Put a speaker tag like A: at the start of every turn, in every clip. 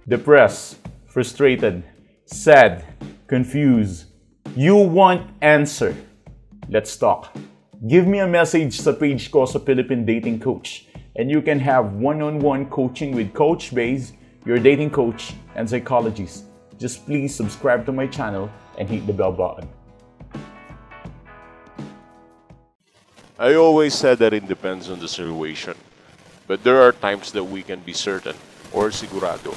A: Depressed, frustrated, sad, confused. You want answer. Let's talk. Give me a message sa page ko sa Philippine Dating Coach and you can have one-on-one coaching with Coach Baze, your dating coach and psychologist. Just please subscribe to my channel and hit the bell button.
B: I always said that it depends on the situation. But there are times that we can be certain or sigurado.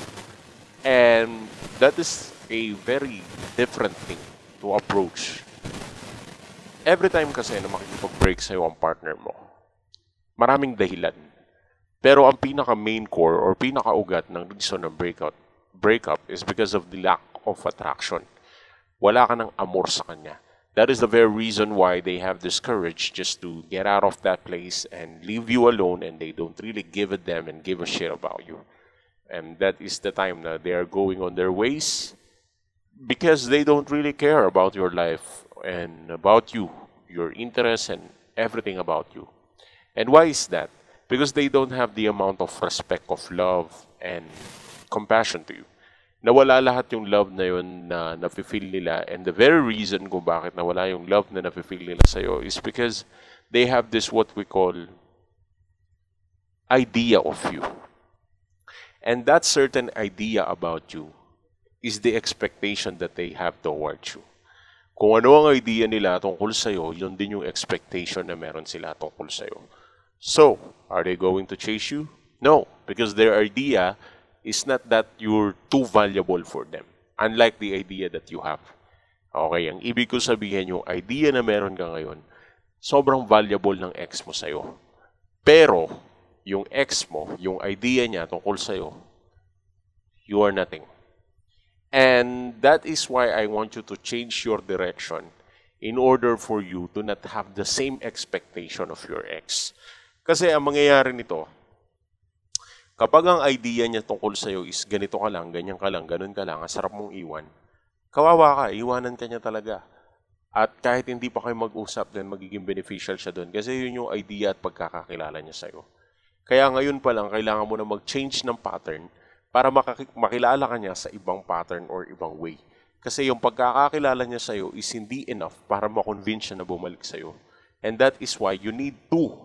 B: And that is a very different thing to approach. Every time kasi na makikipag-break sa'yo ang partner mo, maraming dahilan. Pero ang pinaka-main core or pinaka-ugat ng reason ng breakup is because of the lack of attraction. Wala ka ng amor sa kanya. That is the very reason why they have this courage just to get out of that place and leave you alone, and they don't really give a damn and give a shit about you. And that is the time that they are going on their ways because they don't really care about your life and about you, your interests and everything about you. And why is that? Because they don't have the amount of respect, of love, and compassion to you. Nawala lahat yung love na yun na nafe-feel nila, and the very reason kung bakit nawala yung love na nafe-feel nila sa'yo is because they have this what we call idea of you. And that certain idea about you is the expectation that they have towards you. Kung ano ang idea nila tungkol sa'yo, yun din yung expectation na meron sila tungkol sa'yo. So, are they going to chase you? No, because their idea is not that you're too valuable for them. Unlike the idea that you have. Okay, ang ibig ko sabihin, yung idea na meron ka ngayon, sobrang valuable ng ex mo sa'yo. Pero, yung ex mo, yung idea niya tungkol sa'yo, you are nothing. And that is why I want you to change your direction in order for you to not have the same expectation of your ex. Kasi ang mangyayari nito, kapag ang idea niya tungkol sa'yo is ganito ka lang, ganyan ka lang, ganun ka lang, ang sarap mong iwan, kawawa ka, iwanan ka niya talaga. At kahit hindi pa kayo mag-usap, then magiging beneficial siya doon. Kasi yun yung idea at pagkakakilala niya sa'yo. Kaya ngayon pa lang, kailangan mo na mag-change ng pattern para makilala ka niya sa ibang pattern or ibang way. Kasi yung pagkakakilala niya sa'yo is hindi enough para ma-convince siya na bumalik sa'yo. And that is why you need to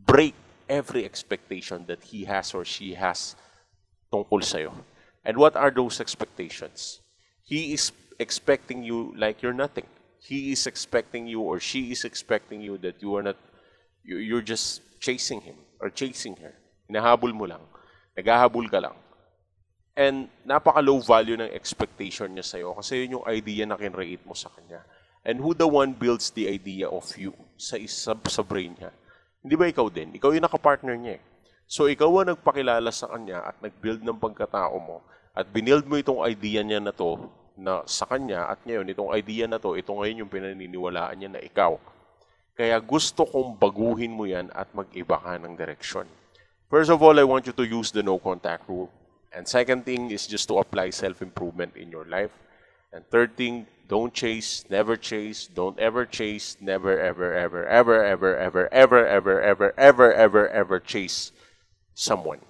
B: break every expectation that he has or she has tungkol sa'yo. And what are those expectations? He is expecting you like you're nothing. He is expecting you or she is expecting you that you are not, you're just chasing him or chasing her. Hinahabol mo lang. Naghahabol ka lang. And napaka-low value ng expectation niya sa'yo kasi yun yung idea na kinreate mo sa kanya. And who the one builds the idea of you sa brain niya? Hindi ba ikaw din? Ikaw yung nakapartner niya eh. So ikaw ang nagpakilala sa kanya at nag-build ng pagkatao mo at binild mo itong idea niya na to na sa kanya at ngayon itong idea na to, ito ngayon yung pinaniniwalaan niya na ikaw. Kaya gusto kong baguhin mo yan at mag-iba ka ng direksyon. First of all, I want you to use the no contact rule. And second thing is just to apply self-improvement in your life. And third thing, don't chase, never chase, don't ever chase, never, ever, ever, ever, ever, ever, ever, ever, ever, ever, ever, ever chase someone.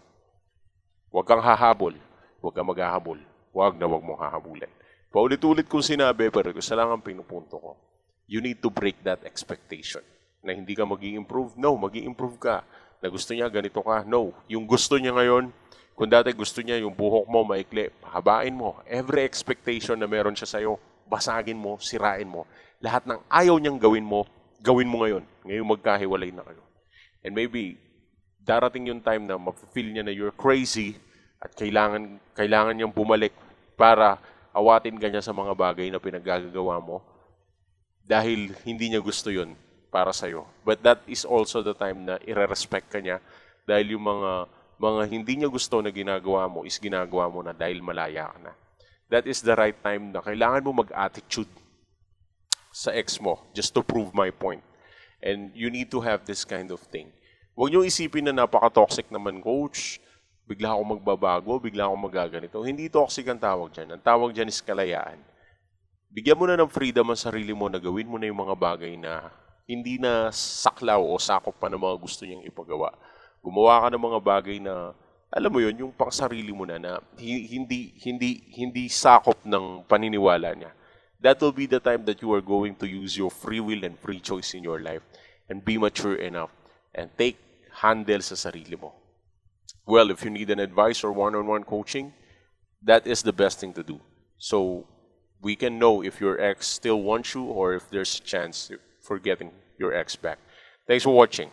B: Huwag kang hahabol. Huwag kang maghahabol. Huwag na huwag mong hahabulin. Paulit-ulit kong sinabi, pero isa lang ang pinupunto ko. You need to break that expectation. Na hindi ka mag-i-improve? No, mag-i-improve ka. Na gusto niya, ganito ka? No. Yung gusto niya ngayon, kung dati gusto niya yung buhok mo maikli, habain mo. Every expectation na meron siya sa'yo, basagin mo, sirain mo. Lahat ng ayaw niyang gawin mo ngayon. Ngayon magkahiwalay na kayo. And maybe, darating yung time na ma-feel niya na you're crazy at kailangan niyang bumalik para awatin ka niya sa mga bagay na pinaggagawa mo dahil hindi niya gusto yun para sa'yo. But that is also the time na ire-respect ka niya dahil yung mga hindi niya gusto na ginagawa mo is ginagawa mo na dahil malaya ka na. That is the right time na kailangan mo mag-attitude sa ex mo just to prove my point. And you need to have this kind of thing. Huwag niyong isipin na napaka-toxic naman, coach. Bigla ako magbabago, bigla ako magaganito. Hindi toxic ang tawag dyan. Ang tawag dyan is kalayaan. Bigyan mo na ng freedom ang sarili mo na gawin mo na yung mga bagay na hindi na saklaw o sakop pa ng mga gusto niyang ipagawa. Gumawa ka ng mga bagay na alam mo yun, yung pang sarili mo na hindi sakop ng paniniwala niya. That will be the time that you are going to use your free will and free choice in your life and be mature enough and take handle sa sarili mo. Well, if you need an advice or one-on-one coaching, that is the best thing to do. So we can know if your ex still wants you or if there's a chance for getting your ex back. Thanks for watching.